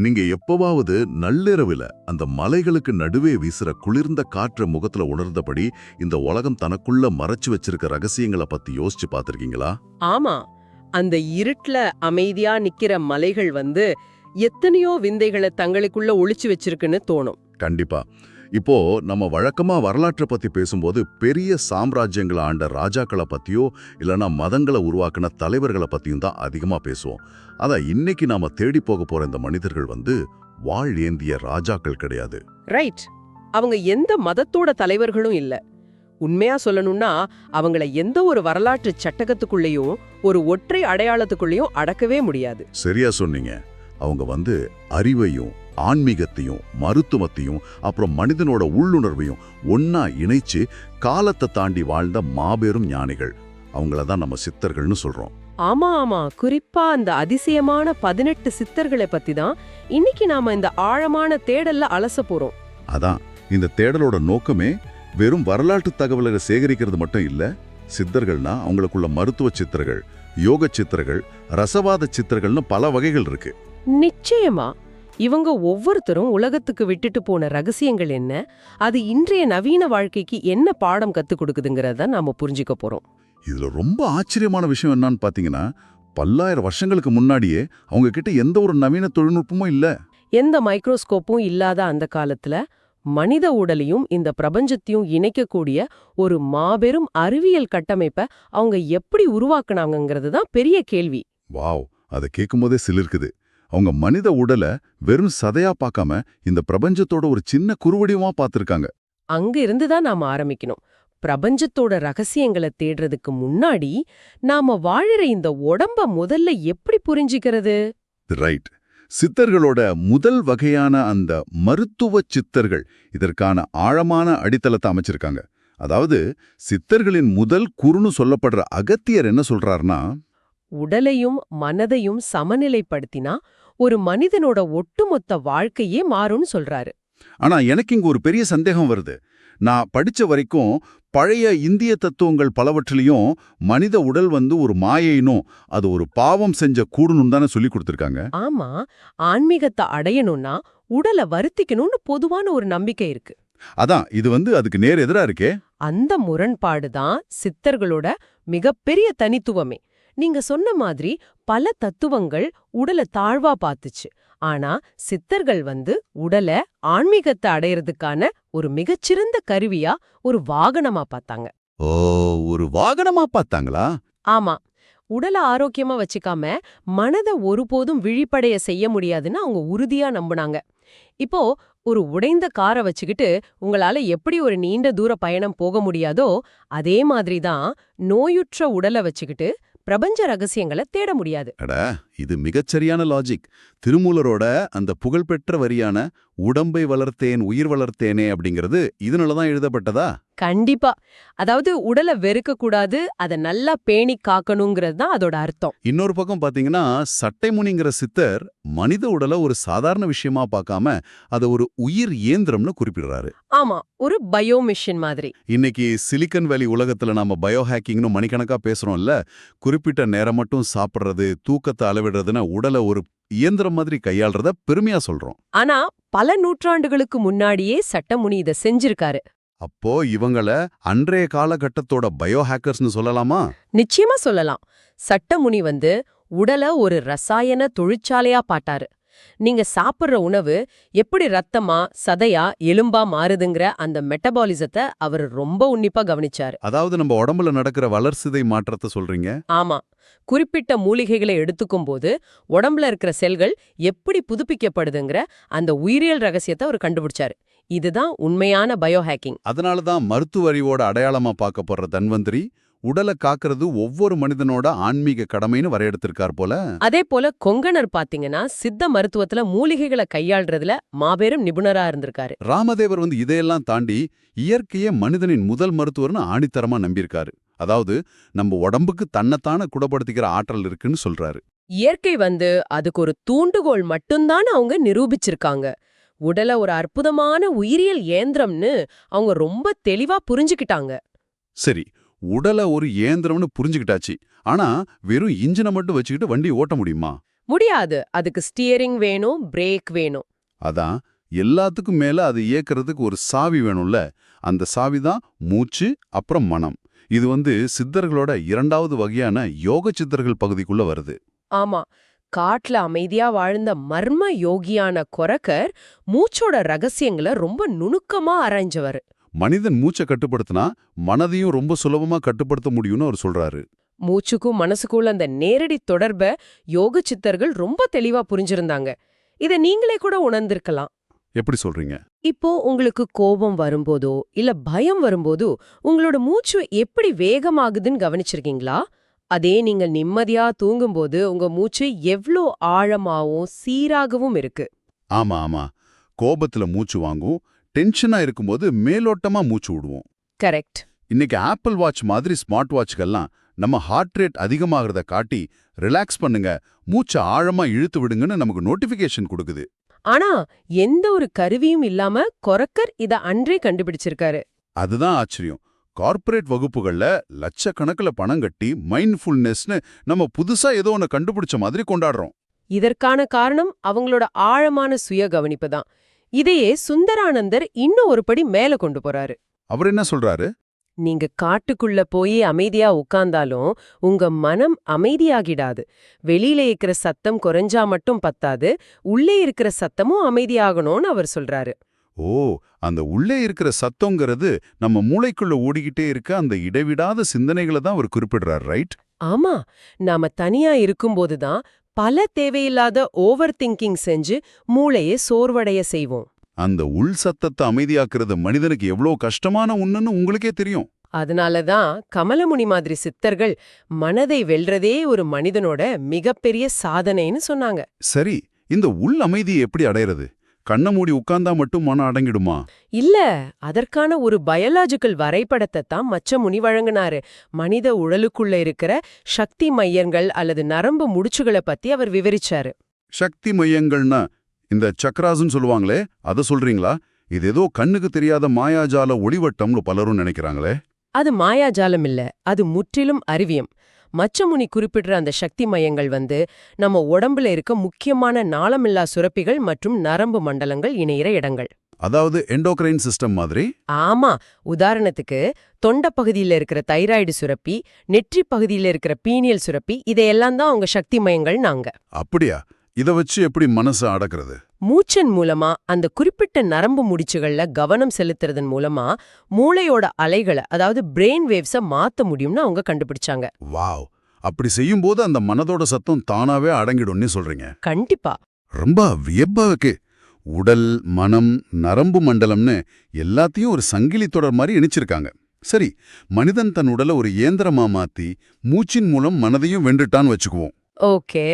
நீங்க எப்பவாவது நள்ளிரவுல அந்த மலைகளுக்கு நடுவே வீசுற குளிர்ந்த காற்ற முகத்துல உணர்ந்தபடி இந்த உலகம் தனக்குள்ள மறைச்சு வச்சிருக்க ரகசியங்களை பத்தி யோசிச்சு பார்த்திருக்கீங்களா? ஆமா, அந்த இருட்ல அமைதியா நிக்கிற மலைகள் எத்தனையோ விந்தைகளை தங்களுக்குள்ள ஒளிச்சு வச்சிருக்குன்னு தோணும். கண்டிப்பா. இப்போ நம்ம வழக்கமா வரலாற்றை பத்தி பேசும்போது பெரிய சாம்ராஜ்யங்களை ஆண்ட ராஜாக்களை பத்தியோ இல்லைன்னா மதங்களை உருவாக்கின தலைவர்களை பத்தியும் தான் அதிகமா பேசுவோம். இன்னைக்கு நாம தேடி போக போற இந்த மனிதர்கள் வாழ் ஏந்திய ராஜாக்கள் கிடையாது. ரைட். அவங்க எந்த மதத்தோட தலைவர்களும் இல்ல. உண்மையா சொல்லணும்னா அவங்கள எந்த ஒரு வரலாற்று சட்டகத்துக்குள்ளேயும் ஒரு ஒற்றை அடையாளத்துக்குள்ளேயும் அடக்கவே முடியாது. சரியா சொன்னீங்க. அவங்க அறிவையும் ஆன்மீகத்தையும் மருத்துவத்தையும் அப்புறம் மனிதனோட உள்ளுணர்வையும் ஒன்னா இணைச்சு காலத்தை தாண்டி வாழ்ந்த மாபெரும் ஞானிகள். அவங்களதான் நம்ம சித்தர்கள்னு சொல்றோம். ஆமா ஆமா, குறிப்பா அந்த அதிசயமான 18 சித்தர்களை பத்தி தான் இன்னைக்கு நாம இந்த ஆழமான தேடல்ல அலச போறோம். அதான் இந்த தேடலோட நோக்கமே வெறும் வரலாற்று தகவல்களை சேகரிக்கிறது மட்டும் இல்ல. சித்தர்கள்னா அவங்களுக்குள்ள மருத்துவ சித்தர்கள், யோக சித்தர்கள், ரசவாத சித்தர்கள்னு பல வகைகள் இருக்கு. நிச்சயமா. இவங்க ஒவ்வொருத்தரும் உலகத்துக்கு விட்டுட்டு போன ரகசியங்கள் என்ன, அது இன்றைய நவீன வாழ்க்கைக்கு என்ன பாடம் கத்துக் கொடுக்குதுங்கிறத நாம புரிஞ்சுக்க போறோம். இதுல ரொம்ப ஆச்சரியமான விஷயம் என்னன்னு பாத்தீங்கன்னா, பல்லாயிரம் வருஷங்களுக்கு முன்னாடியே அவங்க கிட்ட எந்த ஒரு நவீன தொழில்நுட்பமும் இல்ல. எந்த மைக்ரோஸ்கோப்பும் இல்லாத அந்த காலத்துல மனித உடலையும் இந்த பிரபஞ்சத்தையும் இணைக்கக்கூடிய ஒரு மாபெரும் அறிவியல் கட்டமைப்பை அவங்க எப்படி உருவாக்குனாங்கிறது தான் பெரிய கேள்வி. வாவ், அதை கேட்கும் போதே சிலிர்க்குது. அவங்க மனித உடலை வெறும் சதையா பார்க்காம இந்த பிரபஞ்சத்தோட ஒரு சின்ன குறுவடிவமா பார்த்திருக்காங்க. அங்க இருந்துதான் நாம ஆரம்பிக்கணும். பிரபஞ்சத்தோட ரகசியங்களை தேடுறதுக்கு முன்னாடி நாம வாழற இந்த உடம்ப முதல்ல எப்படி புரிஞ்சிக்கிறது? ரைட். சித்தர்களோட முதல் வகையான அந்த மருத்துவ சித்தர்கள் இதற்கான ஆழமான அடித்தளத்தை அமைச்சிருக்காங்க. அதாவது சித்தர்களின் முதல் குருன்னு சொல்லப்படுற அகத்தியர் என்ன சொல்றாருன்னா, உடலையும் மனதையும் சமநிலைப்படுத்தினா ஒரு மனிதனோட ஒட்டுமொத்த வாழ்க்கையே மாறும்னு சொல்றாரு. ஆனா எனக்கு இங்க ஒரு பெரிய சந்தேகம் வருது. நான் படிச்ச வரைக்கும் பழைய இந்திய தத்துவங்கள் பலவற்றிலையும் மனித உடல் ஒரு மாயைனும் அது ஒரு பாவம் செஞ்ச கூடணும் தானே சொல்லி கொடுத்திருக்காங்க. ஆமா, ஆன்மீகத்தை அடையணும்னா உடலை வருத்திக்கணும்னு பொதுவான ஒரு நம்பிக்கை இருக்கு. அதான் இது அதுக்கு நேர் எதிரா இருக்கே. அந்த முரண்பாடுதான் சித்தர்களோட மிகப்பெரிய தனித்துவமே. நீங்க சொன்ன மாதிரி பல தத்துவங்கள் உடலை தாழ்வா பார்த்துச்சு. ஆனா சித்தர்கள் உடலை ஆன்மீகத்தை அடையறதுக்கான ஒரு மிகச்சிறந்த கருவியா, ஒரு வாகனமா பார்த்தாங்க. ஓ, ஒரு வாகனமா பார்த்தாங்களா? ஆமா. உடலை ஆரோக்கியமா வச்சுக்காம மனதை ஒருபோதும் விழிப்படைய செய்ய முடியாதுன்னு அவங்க உறுதியா நம்புனாங்க. இப்போ ஒரு உடைந்த காரை வச்சுக்கிட்டு உங்களால எப்படி ஒரு நீண்ட தூர பயணம் போக முடியாதோ அதே மாதிரிதான் நோயுற்ற உடலை வச்சுக்கிட்டு பிரபஞ்ச ரகசியங்களை தேட முடியாது. இது மிகச்சரியான லாஜிக். திருமூலரோட அந்த புகழ்பெற்ற வரியான உடம்பை வளர்த்தேன் உயிர் வளர்த்தேனே அப்படிங்கிறது இதனாலதான் எழுதப்பட்டதா? கண்டிப்பா. அதாவது உடலை வெறுக்க கூடாது, அதை நல்லா பேணி காக்கணுங்கிறது தான் அதோட அர்த்தம். இன்னொரு பக்கம் பாத்தீங்கன்னா சட்டைமுனிங்கிற சித்தர் மனித உடலை ஒரு சாதாரண விஷயமா பார்க்காம அதை ஒரு உயிர் இயந்திரம்னு குறிப்பிடுறாரு. ஆமா, ஒரு பயோ மிஷின் மாதிரி. இன்னைக்கு சிலிக்கன் வேலி உலகத்துல நாம பயோ ஹேக்கிங்னு மணிக்கணக்கா பேசுறோம்ல. குறிப்பிட்ட நேரம் மட்டும் சாப்பிடுறது, தூக்கத்தை அளவிடுறதுன்னு உடலை ஒரு இயந்திரம் மாதிரி கையாள்றத பெருமையா சொல்றோம். ஆனா பல நூற்றாண்டுகளுக்கு முன்னாடியே சட்டமுனி இதை செஞ்சிருக்காரு. அப்போ இவங்கள அன்றைய காலகட்டத்தோட பயோ ஹேக்கர்ஸ்னு சொல்லலாமா? நிச்சயமா சொல்லலாம். சட்டமுனி உடலை ஒரு ரசாயன தொழிற்சாலையா பாட்டாரு. நீங்க சாப்பிடுற உணவு எப்படி ரத்தமா சதையா எலும்பா மாறுதுங்கிற அந்த மெட்டபாலிசத்தை அவர் ரொம்ப உன்னிப்பா கவனிச்சாரு. அதாவது நம்ம உடம்புல நடக்கிற வளர்சிதை மாற்றத்தை சொல்றீங்க? ஆமா. குறிப்பிட்ட மூலிகைகளை எடுத்துக்கும் போது உடம்புல இருக்கிற செல்கள் எப்படி புதுப்பிக்கப்படுதுங்கிற அந்த உயிரியல் ரகசியத்தை அவர் கண்டுபிடிச்சாரு. இதுதான் உண்மையான பயோ ஹேக்கிங். அதனாலதான் மருத்துவ அறிவோட அடையாளமா பார்க்கப்படுற தன்வந்திரி உடலை காக்கிறது ஒவ்வொரு மனிதனோட ஆன்மீக கடமைன்னு வரையெடுத்திருக்கார் போல. அதே போல கொங்கணர் பாத்தீங்கன்னா சித்த மருத்துவத்துல மூலிகைகளை கையாள்றதுல மாபெரும் நிபுணரா இருந்திருக்காரு. ராமதேவர் இதையெல்லாம் தாண்டி இயற்கையே மனிதனின் முதல் மருத்துவர்னு ஆணித்தரமா நம்பியிருக்காரு. அதாவது நம்ம உடம்புக்கு தன்னைத்தான குணப்படுத்திக்கிற ஆற்றல் இருக்குன்னு சொல்றாரு. இயற்கை அதுக்கு ஒரு தூண்டுகோல் மட்டும்தான் அவங்க நிரூபிச்சிருக்காங்க. உடலை ஒரு அற்புதமான உயிரியல் இயந்திரம்னு அவங்க ரொம்ப தெளிவா புரிஞ்சுக்கிட்டாங்க. சரி, உடலை ஒரு இயந்திரம்னு புரிஞ்சுக்கிட்டாச்சு. ஆனா வெறும் இன்ஜினை மட்டும் வச்சுக்கிட்டு வண்டி ஓட்ட முடியுமா? முடியாது. அதுக்கு ஸ்டியரிங் வேணும், பிரேக் வேணும். அதான், எல்லாத்துக்கும் மேல அது இயக்கிறதுக்கு ஒரு சாவி வேணும்ல. அந்த சாவி தான் மூச்சு, அப்புறம் மனம். இது சித்தர்களோட இரண்டாவது வகையான யோக சித்தர்கள் பகுதிக்குள்ள வருது. ஆமா, காட்டுல அமைதியா வாழ்ந்த மர்ம யோகியான கொரக்கர் மூச்சோட ரகசியங்களை ரொம்ப நுணுக்கமா ஆராய்ஞ்சவர். மனிதன் மூச்சை கட்டுப்படுத்தினா மனதையும் ரொம்ப சுலபமா கட்டுப்படுத்த முடியும்னு அவர் சொல்றாரு. மூச்சுக்கும் மனசுக்குள்ள அந்த நேரடி தொடர்பை யோக சித்தர்கள் ரொம்ப தெளிவா புரிஞ்சிருந்தாங்க. இத நீங்களே கூட உணர்ந்திருக்கலாம். எப்படி சொல்றீங்க? இப்போ உங்களுக்கு கோபம் வரும்போதோ இல்ல பயம் வரும்போதோ உங்களோட மூச்சு எப்படி வேகமாகுதுன்னு கவனிச்சிருக்கீங்களா? அதே நீங்கள் நிம்மதியா தூங்கும்போது உங்க மூச்சு எவ்ளோ ஆழமாவும் சீராகவும் இருக்கு. ஆமா ஆமா, கோபத்துல மூச்சு வாங்கும், டென்ஷனா இருக்கும்போது மேலோட்டமா மூச்சு விடுவோம். கரெக்ட். இன்னைக்கு ஆப்பிள் வாட்ச் மாதிரி ஸ்மார்ட் வாட்ச்கள்லாம் நம்ம ஹார்ட் ரேட் அதிகமாகிறத காட்டி ரிலாக்ஸ் பண்ணுங்க, மூச்சை ஆழமா இழுத்து விடுங்கன்னு நமக்கு நோட்டிஃபிகேஷன் கொடுக்குது. ஆனா எந்த ஒரு கருவியும் இல்லாம கொரக்கர் இத அன்றே கண்டுபிடிச்சிருக்காரு. அதுதான் ஆச்சரியம். கார்ப்பரேட் வகுப்புகள்ல லட்சக்கணக்கில் பணம் கட்டி மைண்ட்ஃபுல்னஸ்னு நம்ம புதுசா ஏதோ ஒன்று கண்டுபிடிச்ச மாதிரி கொண்டாடுறோம். இதற்கான காரணம் அவங்களோட ஆழமான சுய கவனிப்பு தான். இதையே சுந்தரானந்தர் இன்னும் ஒரு படி மேல கொண்டு போறாரு. அவர் என்ன சொல்றாரு? நீங்க காட்டுக்குள்ள போய் அமைதியா உட்கார்ந்தாலும் உங்க மனம் அமைதியாகிடாது. வெளியில இருக்கிற சத்தம் குறைஞ்சா மட்டும் பத்தாது, உள்ளே இருக்கிற சத்தமும் அமைதியாகணும்னு அவர் சொல்றாரு. ஓ, அந்த உள்ளே இருக்கிற சத்தங்கிறது நம்ம மூளைக்குள்ள ஓடிக்கிட்டே இருக்க அந்த இடைவிடாத சிந்தனைகளை தான் அவர் குறிப்பிடுறார், ரைட்? ஆமா, நாம தனியா இருக்கும்போதுதான் பல தேவையில்லாத ஓவர் திங்கிங் செஞ்சு மூளையை சோர்வடைய செய்வோம். அந்த உள் சத்தத்தை அமைதியாக்குறது மனிதனுக்கு எவ்வளோ கஷ்டமான ஒண்ணுன்னு உங்களுக்கே தெரியும். அதனாலதான் கமலமுனி மாதிரி சித்தர்கள் மனதை வெல்றதே ஒரு மனிதனோட மிகப்பெரிய சாதனைன்னு சொன்னாங்க. சரி, இந்த உள் அமைதியை எப்படி அடையிறது? கண்ணை மூடி உட்கார்ந்தா மட்டும் மனம் அடங்கிடுமா? இல்ல, அதற்கான ஒரு பயாலாஜிக்கல் வரைபடத்தை தான் மச்சமுனி வழங்கினாரு. மனித உடலுக்குள்ள இருக்கிற சக்தி மையங்கள் அல்லது நரம்பு முடிச்சுகளை பத்தி அவர் விவரிச்சாரு. சக்தி மையங்கள்னா இந்த சக்ராஸ்ன்னு சொல்லுவாங்களே, அதை சொல்றீங்களா? இது ஏதோ கண்ணுக்கு தெரியாத மாயாஜால ஒளிவட்டம்னு பலரும் நினைக்கிறாங்களே. அது மாயாஜாலம் இல்ல, அது முற்றிலும் அறிவியம். மச்சமுனி குறிப்பிடுற அந்த சக்தி மையங்கள் நம்ம உடம்புல இருக்க முக்கியமான நாளமில்லா சுரப்பிகள் மற்றும் நரம்பு மண்டலங்கள் இணையிற இடங்கள். அதாவது எண்டோக்ரைன் சிஸ்டம் மாதிரி? ஆமா, உதாரணத்துக்கு தொண்டை பகுதியில இருக்கிற தைராய்டு சுரப்பி, நெற்றி பகுதியில இருக்கிற பீனியல் சுரப்பி, இதையெல்லாம் தான் அவங்க சக்தி மையங்கள் நாங்க. அப்படியா? இத வச்சு எப்படி மனசை அடக்கிறது? மூச்சின் மூலமா அந்த குறிப்பிட்ட நரம்பு முடிச்சுகள்ல கவனம் செலுத்துறதன் மூலமா மூளையோட அலைகளை, அதாவது பிரெயின் வேவ்ஸ மாத்த முடியும்னு அவங்க கண்டுபிடிச்சாங்க. வாவ், அப்படி செய்யும்போது அந்த மனதோட சத்தம் தானாவே அடங்கிடும்னு சொல்றீங்க? கண்டிப்பா. ரொம்ப வியப்பா இருக்கு. உடல், மனம், நரம்பு மண்டலம்னு எல்லாத்தையும் ஒரு சங்கிலி தொடர் மாதிரி இணைச்சிருக்காங்க. சரி, மனிதன் தன் உடலை ஒரு இயந்திரமா மாத்தி மூச்சின் மூலம் மனதையும் வென்றுட்டான்னு வச்சுக்குவோம். ஓகே,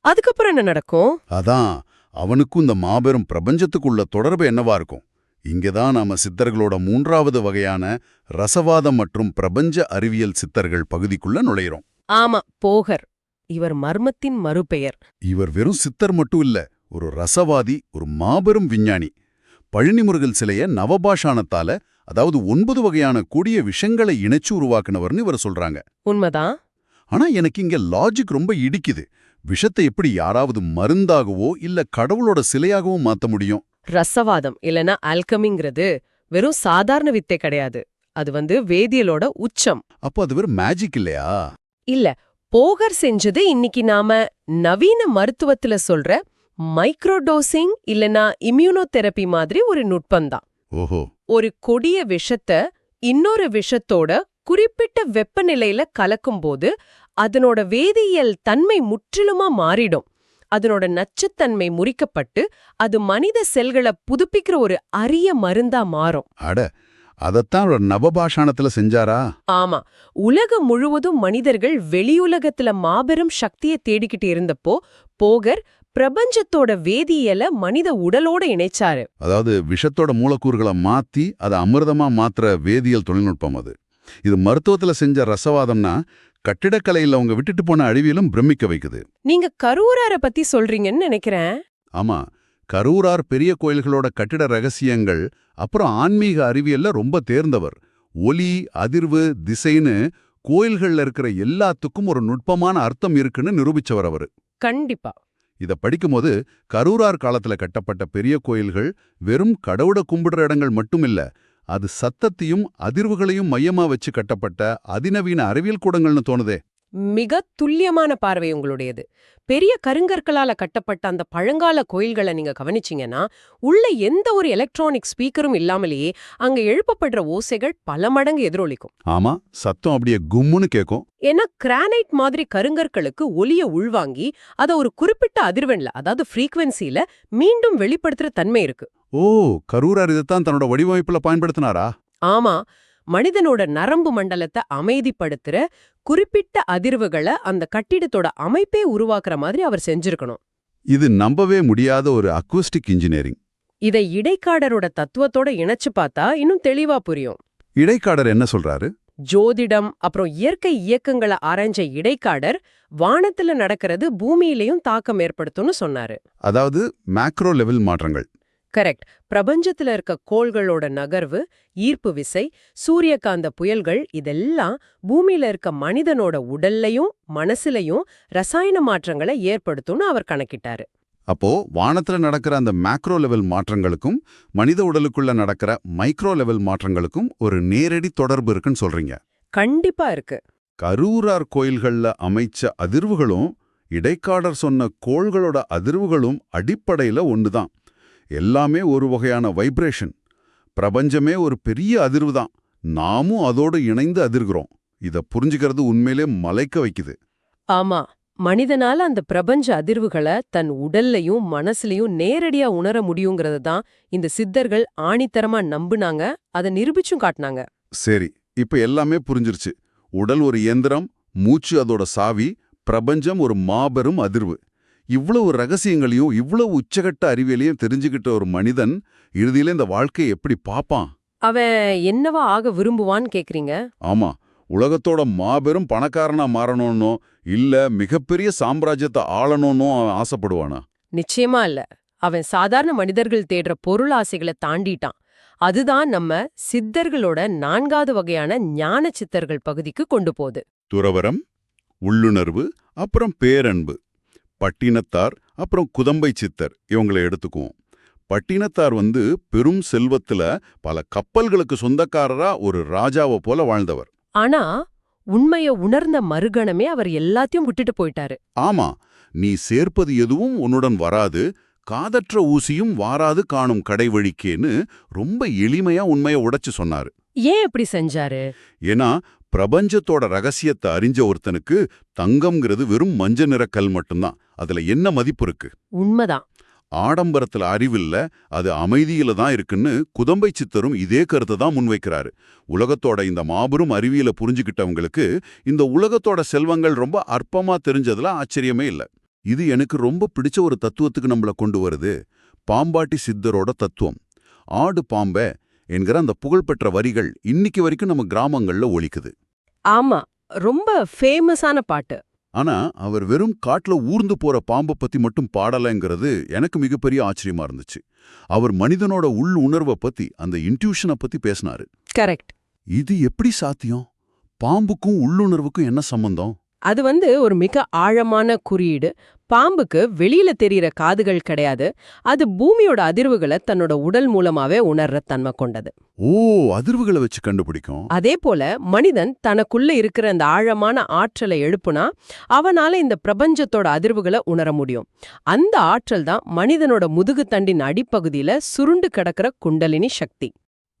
அதுக்கப்புறம் என்ன நடக்கும்? அதான், அவனுக்கும் இந்த மாபெரும் பிரபஞ்சத்துக்குள்ள தொடர்பு என்னவா இருக்கும்? இங்கதான் நாம சித்தர்களோட மூன்றாவது வகையான ரசவாதம் மற்றும் பிரபஞ்ச அறிவியல் சித்தர்கள் பகுதிக்குள்ள நுழையிறோம். ஆமா, போகர். இவர் மர்மத்தின் மறுபெயர். இவர் வெறும் சித்தர் மட்டும் இல்ல, ஒரு ரசவாதி, ஒரு மாபெரும் விஞ்ஞானி. பழனிமுருகன் சிலைய நவபாஷாணத்தால, அதாவது 9 வகையான கூடிய விஷங்களை இணைச்சு உருவாக்குனவர்னு இவர் சொல்றாங்க. உண்மைதான். ஆனா எனக்கு இங்க லாஜிக் ரொம்ப இடிக்குது. விஷத்தை எப்படி யாராவது மருந்தாகவோ இல்ல கடவுளோட சிலையாகவோ மாத்த முடியும்? ரசவாதம் இல்லனா ஆல்கமிங்கிறது வெறும் சாதாரண வித்தை கிடையாது. அது வேதியியலோட உச்சம். அப்போ அது வெறும் மேஜிக் இல்லையா? இல்ல, போகர் செஞ்சது இன்னைக்கு நாம நவீன மருத்துவத்துல சொல்ற மைக்ரோடோசிங் இல்லனா இம்யூனோதெரபி மாதிரி ஒரு நுட்பம்தான். ஓஹோ. ஒரு கொடிய விஷத்தை இன்னொரு விஷத்தோட குறிப்பிட்ட வெப்பநிலையில கலக்கும்போது அதனோட வேதியியல் தன்மை முற்றிலுமா மாறிடும். அதனோட நச்சுத்தன்மை முறிக்கப்பட்டு அது மனித செல்களை புதுப்பிக்கிற ஒரு அரிய மருந்தா மாறும். அட, அதத்தான் ஒரு நவபாஷாணத்துல செஞ்சாரா? ஆமா, உலகம் முழுவதும் மனிதர்கள் வெளியுலகத்துல மாபெரும் சக்தியை தேடிக்கிட்டு இருந்தப்போ போகர் பிரபஞ்சத்தோட வேதியியலை மனித உடலோட இணைச்சாரு. அதாவது விஷத்தோட மூலக்கூறுகளை மாத்தி அதை அமிர்தமா மாத்துற வேதியியல் தொழில்நுட்பம் அது. இது மருத்துவத்துல செஞ்ச ரசவாதம்னா கட்டிடக்கலையில அவங்க விட்டுட்டு போன அழிவியலும் பிரமிக்க வைக்குது. நீங்க கரூரார பத்தி சொல்றீங்கன்னு நினைக்கிறேன். ஆமா, கரூரார் பெரிய கோயில்களோட கட்டிட ரகசியங்கள் அப்புறம் ஆன்மீக அறிவியல்ல ரொம்ப தேர்ந்தவர். ஒலி, அதிர்வு, திசைன்னு கோயில்கள்ல இருக்கிற எல்லாத்துக்கும் ஒரு நுட்பமான அர்த்தம் இருக்குன்னு நிரூபிச்சவர் அவரு. கண்டிப்பா. இத படிக்கும்போது கரூரார் காலத்துல கட்டப்பட்ட பெரிய கோயில்கள் வெறும் கடவுள கும்பிடுற இடங்கள் மட்டும் இல்ல, அது சத்தத்தையும் அதிர்வுகளையும் மையமா வச்சு கட்டப்பட்ட அதிநவீன அறிவியல் கூடங்கள்னு தோணுதே. மிக துல்லியமான பார்வை உங்களுடையது. பெரிய கருங்கற்களால கட்டப்பட்ட அந்த பழங்கால கோயில்களை நீங்க கவனிச்சீங்கன்னா, உள்ள எந்த ஒரு எலக்ட்ரானிக் ஸ்பீக்கரும் இல்லாமலேயே அங்க எழுப்பப்படுற ஓசைகள் பல மடங்கு எதிரொலிக்கும். ஆமா, சத்தம் அப்படியே கும்முன்னு கேக்கும். ஏன்னா கிரானைட் மாதிரி கருங்கற்களுக்கு ஒலிய உள்வாங்கி அத ஒரு குறிப்பிட்ட அதிர்வெண்ல, அதாவது ஃப்ரீக்வன்சில மீண்டும் வெளிப்படுத்துற தன்மை இருக்கு. ஓ, கரூரார் இதைத்தான் தன்னோட வடிவமைப்புல பயன்படுத்தினாரா? ஆமா, மனிதனோட நரம்பு மண்டலத்தை அமைதிப்படுத்துற குறிப்பிட்ட அதிர்வுகளை அந்த கட்டிடத்தோட அமைப்பே உருவாக்குற மாதிரி அவர் செஞ்சிருக்கணும். இது நம்பவே முடியாத ஒரு அக்வஸ்டிக் இன்ஜினியரிங். இதை இடைக்காடரோட தத்துவத்தோட இணைச்சு பார்த்தா இன்னும் தெளிவா புரியும். இடைக்காடர் என்ன சொல்றாரு? ஜோதிடம் அப்புறம் இயற்கை இயக்கங்களை ஆராய்ஞ்ச இடைக்காடர் வானத்துல நடக்கிறது பூமியிலையும் தாக்கம் ஏற்படுத்தும்னு சொன்னாரு. அதாவது மேக்ரோ லெவல் மாற்றங்கள். கரெக்ட். பிரபஞ்சத்துல இருக்க கோள்களோட நகர்வு, ஈர்ப்பு விசை, சூரியகாந்த புயல்கள் இதெல்லாம் பூமியில இருக்க மனிதனோட உடல்லையும் மனசுலையும் ரசாயன மாற்றங்களை ஏற்படுத்தும்னு அவர் கணக்கிட்டாரு. அப்போ வானத்துல நடக்கிற அந்த மேக்ரோ லெவல் மாற்றங்களுக்கும் மனித உடலுக்குள்ள நடக்கிற மைக்ரோ லெவல் மாற்றங்களுக்கும் ஒரு நேரடி தொடர்பு இருக்குன்னு சொல்றீங்க? கண்டிப்பா இருக்கு. கரூரார் கோயில்கள்ல அமைச்ச அதிர்வுகளும் இடைக்காடர் சொன்ன கோள்களோட அதிர்வுகளும் அடிப்படையில ஒண்ணுதான். எல்லாமே ஒரு வகையான வைப்ரேஷன். பிரபஞ்சமே ஒரு பெரிய அதிர்வு தான். நாமும் அதோடு இணைந்து அதிர்கிறோம். இத புரிஞ்சுக்கிறது உண்மையிலே மலைக்க வைக்குது. ஆமா, மனிதனால அந்த பிரபஞ்ச அதிர்வுகளை தன் உடல்லையும் மனசுலயும் நேரடியா உணர முடியுங்கிறது தான் இந்த சித்தர்கள் ஆணித்தரமா நம்புனாங்க, அதை நிரூபிச்சும் காட்டினாங்க. சரி, இப்ப எல்லாமே புரிஞ்சிருச்சு. உடல் ஒரு இயந்திரம், மூச்சு அதோட சாவி, பிரபஞ்சம் ஒரு மாபெரும் அதிர்வு. இவ்வளவு ரகசியங்களையும் இவ்வளவு உச்சகட்ட அறிவியலையும் தெரிஞ்சுக்கிட்ட ஒரு மனிதன் இறுதியில இந்த வாழ்க்கையை எப்படி பாப்பான்? அவன் என்னவா ஆக விரும்புவான்னு கேக்குறீங்க? ஆமா, உலகத்தோட மாபெரும் பணக்காரனா மாறணும்னோ இல்ல மிகப்பெரிய சாம்ராஜ்யத்தை ஆளணும்னோ அவன் ஆசைப்படுவானா? நிச்சயமா இல்ல. அவன் சாதாரண மனிதர்கள் தேடுற பொருள் ஆசைகளை தாண்டிட்டான். அதுதான் நம்ம சித்தர்களோட 4வது வகையான ஞான சித்தர்கள் பகுதிக்கு கொண்டு போகுது. துறவரம், உள்ளுணர்வு, அப்புறம் பேரன்பு. பட்டினத்தார் அப்புறம் குதம்பை சித்தர் இவங்களை எடுத்துக்குவோம். பட்டினத்தார் பெரும் செல்வத்துல பல கப்பல்களுக்கு சொந்தக்காரரா ஒரு ராஜாவை போல வாழ்ந்தவர். ஆனா உண்மைய உணர்ந்த மறுகணமே அவர் எல்லாத்தையும் விட்டுட்டு போயிட்டாரு. ஆமா, நீ சேர்ப்பது எதுவும் உன்னுடன் வராது, காதற்ற ஊசியும் வாராது காணும் கடை வழிக்கேன்னு ரொம்ப எளிமையா உண்மைய உடைச்சு சொன்னாரு. ஏன் இப்படி செஞ்சாரு? ஏன்னா பிரபஞ்சத்தோட ரகசியத்தை அறிஞ்ச ஒருத்தனுக்கு தங்கம்ங்கிறது வெறும் மஞ்ச நிற கல் மட்டும்தான். அதுல என்ன மதிப்பு இருக்கு? உண்மைதான். ஆடம்பரத்துல அறிவில்ல, அது அமைதியில தான் இருக்குன்னு குதம்பை சித்தரும் இதே கருத்தை தான் முன்வைக்கிறாரு. உலகத்தோட இந்த மாபெரும் அறிவியலை புரிஞ்சுக்கிட்டவங்களுக்கு இந்த உலகத்தோட செல்வங்கள் ரொம்ப அற்பமா தெரிஞ்சதுல ஆச்சரியமே இல்ல. இது எனக்கு ரொம்ப பிடிச்ச ஒரு தத்துவத்துக்கு நம்மள கொண்டு வருது. பாம்பாட்டி சித்தரோட தத்துவம். ஆடு பாம்பே என்கிற அந்த புகழ்பெற்ற வரிகள் இன்னைக்கு வரைக்கும் நம்ம கிராமங்கள்ல ஒலிக்குது. ஆமா, ரொம்ப ஃபேமஸான பாட்டு. ஆனா அவர் வெறும் காட்டுல ஊர்ந்து போற பாம்பை பத்தி மட்டும் பாடலைங்கிறது எனக்கு மிகப்பெரிய ஆச்சரியமா இருந்துச்சு. அவர் மனிதனோட உள் உணர்வை பத்தி, அந்த இன்ட்யூஷனை பத்தி பேசினாரு. கரெக்ட். இது எப்படி சாத்தியம்? பாம்புக்கும் உள்ளுணர்வுக்கும் என்ன சம்பந்தம்? அது ஒரு மிக ஆழமான குறியீடு. பாம்புக்கு வெளியில தெரியற காதுகள் கிடையாது. அது பூமியோட அதிர்வுகளை தன்னோட உடல் மூலமாவே உணர்ற தன்மை கொண்டது. ஓ, அதிர்வுகளை வச்சு கண்டுபிடிக்கும். அதே போல மனிதன் தனக்குள்ள இருக்கிற அந்த ஆழமான ஆற்றலை எழுப்புனா அவனால இந்த பிரபஞ்சத்தோட அதிர்வுகளை உணர முடியும். அந்த ஆற்றல் தான் மனிதனோட முதுகுத்தண்டின் அடிப்பகுதியில சுருண்டு கிடக்கிற குண்டலினி சக்தி.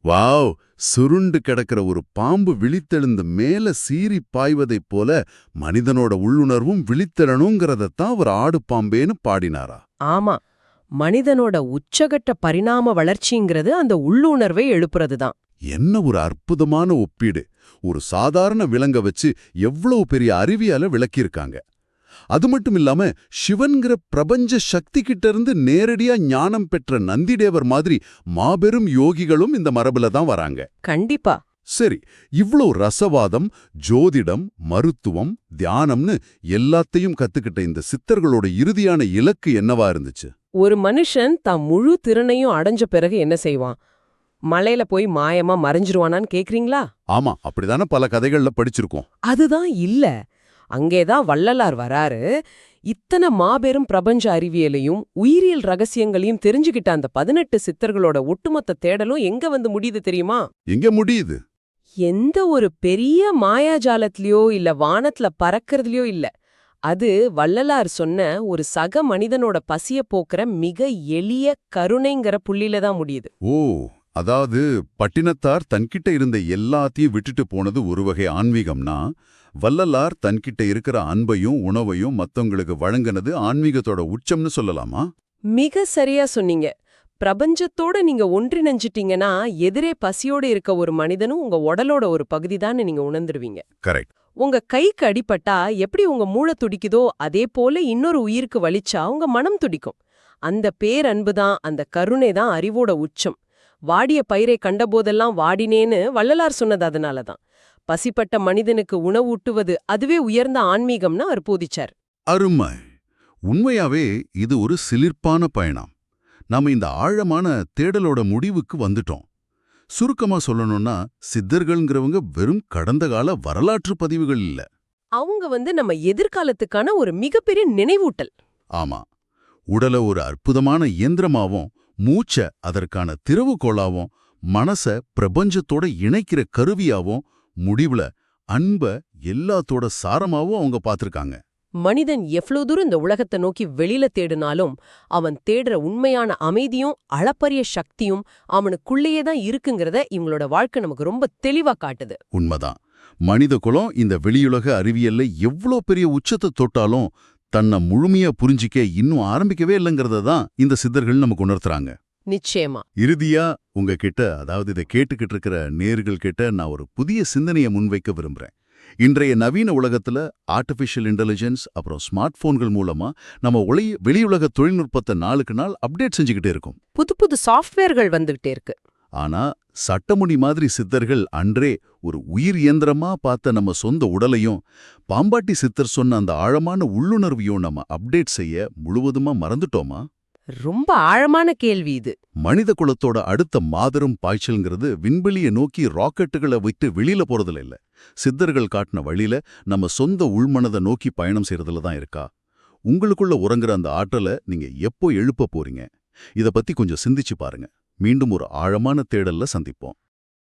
வாவ்! சுருண்டு கிடக்கிற ஒரு பாம்பு விழித்தெழுந்து மேல சீறி பாய்வதைப் போல மனிதனோட உள்ளுணர்வும் விழித்தெழணுங்கிறதத்தான் அவர் ஆடு பாம்பேன்னு பாடினாரா? ஆமா, மனிதனோட உச்சகட்ட பரிணாம வளர்ச்சிங்கிறது அந்த உள்ளுணர்வை எழுப்புறதுதான். என்ன ஒரு அற்புதமான ஒப்பீடு! ஒரு சாதாரண விலங்க வச்சு எவ்வளவு பெரிய அறிவியலை விளக்கியிருக்காங்க. அது மட்டும் இல்லாம சிவன்கிற பிரபஞ்ச சக்தி கிட்ட இருந்து நேரடியா ஞானம் பெற்ற நந்திதேவர் மாதிரி மாபெரும் யோகிகளும் இந்த மரபுல தான் வராங்க. கண்டிப்பா. சரி, இவ்ளோ ரசவாதம், ஜோதிடம், மருத்துவம், தியானம்னு எல்லாத்தையும் கத்துக்கிட்ட இந்த சித்தர்களோட இறுதியான இலக்கு என்னவா இருந்துச்சு? ஒரு மனுஷன் தான் முழு திறனையும் அடைஞ்ச பிறகு என்ன செய்வான்? மலையில போய் மாயமா மறைஞ்சிருவானான்னு கேக்குறீங்களா? ஆமா, அப்படிதானே பல கதைகள்ல படிச்சிருக்கோம். அதுதான் இல்ல. அங்கேதான் வள்ளலார் வராரு. இத்தனை மாபெரும் பிரபஞ்ச அறிவியலையும் உயிரியல் ரகசியங்களையும் தெரிஞ்சுக்கிட்ட அந்த 18 சித்தர்களோட ஒட்டுமொத்த தேடலும் எங்க வந்து முடியுது தெரியுமா? எங்க முடியுது? எந்த ஒரு பெரிய மாயாஜாலத்திலயோ இல்ல வானத்துல பறக்கறதுலயோ இல்ல. அது வள்ளலார் சொன்ன ஒரு சக மனிதனோட பசிய போக்குற மிக எளிய கருணைங்கிற புள்ளில தான் முடியுது. ஓ, அதாவது பட்டினத்தார் தன்கிட்ட இருந்த எல்லாத்தையும் விட்டுட்டு போனது ஒரு வகை ஆன்மீகம்னா, வள்ளலார் தன்கிட்ட இருக்கிற அன்பையும் உணவையும் மத்தவங்களுக்கு வழங்கினது ஆன்மீகத்தோட உச்சம்னு சொல்லலாமா? மிக சரியா சொன்னீங்க. பிரபஞ்சத்தோட நீங்க ஒன்றிணைஞ்சிட்டீங்கன்னா எதிரே பசியோட இருக்க ஒரு மனிதனும் உங்க உடலோட ஒரு பகுதிதான்னு நீங்க உணர்ந்துருவீங்க. கரெக்ட். உங்க கைக்கு அடிபட்டா எப்படி உங்க மூளை துடிக்குதோ அதே போல இன்னொரு உயிருக்கு வலிச்சா உங்க மனம் துடிக்கும். அந்த பேரன்பு தான், அந்த கருணை தான் அறிவோட உச்சம். வாடிய பயிரை கண்டபோதெல்லாம் வாடினேன்னு வள்ளலார் சொன்னது அதனாலதான். பசிப்பட்ட மனிதனுக்கு உணவூட்டுவது அதுவே உயர்ந்த ஆன்மீகம்னு அவர் போதிச்சார். அருமை. உண்மையாவே இது ஒரு சிலிர்ப்பான பயணம். நாம இந்த ஆழமான தேடலோட முடிவுக்கு வந்துட்டோம். சுருக்கமா சொல்லணும்னா, சித்தர்கள்ங்கிறவங்க வெறும் கடந்த கால வரலாற்று பதிவுகள் இல்ல. அவங்க நம்ம எதிர்காலத்துக்கான ஒரு மிகப்பெரிய நினைவூட்டல். ஆமா, உடல ஒரு அற்புதமான இயந்திரமாவும், மூச்ச அதற்கான திறவுகோலாவும், மனச பிரபஞ்சத்தோட இணைக்கிற கருவியாவும், முடிவுல அன்ப எல்லாத்தோட சாரமாவும் அவங்க பார்த்திருக்காங்க. மனிதன் எவ்வளவு தூரம் இந்த உலகத்தை நோக்கி வெளியில தேடினாலும் அவன் தேடுற உண்மையான அமைதியும் அளப்பரிய சக்தியும் அவனுக்குள்ளேயே தான் இருக்குங்கிறத இவங்களோட வாழ்க்கை நமக்கு ரொம்ப தெளிவா காட்டுது. உண்மைதான். மனித குலம் இந்த வெளியுலக அறிவியல்ல எவ்வளோ பெரிய உச்சத்தை தொட்டாலும் தன்னை முழுமையா புரிஞ்சிக்க இன்னும் ஆரம்பிக்கவே இல்லைங்கிறத தான் இந்த சித்தர்கள் நமக்கு உணர்த்துறாங்க. நிச்சயமா. இறுதியா உங்ககிட்ட, அதாவது இதை கேட்டுக்கிட்டு இருக்கிற நேர்கள் கிட்ட நான் ஒரு புதிய சிந்தனையை முன்வைக்க விரும்புறேன். இன்றைய நவீன உலகத்துல ஆர்டிஃபிஷியல் இன்டெலிஜென்ஸ் அப்புறம் ஸ்மார்ட் போன்கள் மூலமா நம்ம வெளியுலக தொழில்நுட்பத்தை நாளுக்கு நாள் அப்டேட் செஞ்சுக்கிட்டே இருக்கும். புது புது சாஃப்ட்வேர்கள் வந்துகிட்டே இருக்கு. ஆனா சட்டமுடி மாதிரி சித்தர்கள் அன்றே ஒரு உயிர் இயந்திரமா பார்த்த நம்ம சொந்த உடலையும், பாம்பாட்டி சித்தர் சொன்ன அந்த ஆழமான உள்ளுணர்வையும் நம்ம அப்டேட் செய்ய முழுவதுமா மறந்துட்டோமா? ரொம்ப ஆழமான கேள்வி இது. மனித குலத்தோட அடுத்த மாபெரும் பாய்ச்சல்ங்கிறது விண்வெளியை நோக்கி ராக்கெட்டுகளை விட்டு வெளியில போறதுல இல்ல, சித்தர்கள் காட்டின வழியில நம்ம சொந்த உள்மனதை நோக்கி பயணம் செய்யறதுல தான் இருக்கா. உங்களுக்குள்ள உறங்குற அந்த ஆற்றலை நீங்க எப்போ எழுப்ப போறீங்க? இத பத்தி கொஞ்சம் சிந்திச்சு பாருங்க. மீண்டும் ஒரு ஆழமான தேடல்ல சந்திப்போம்.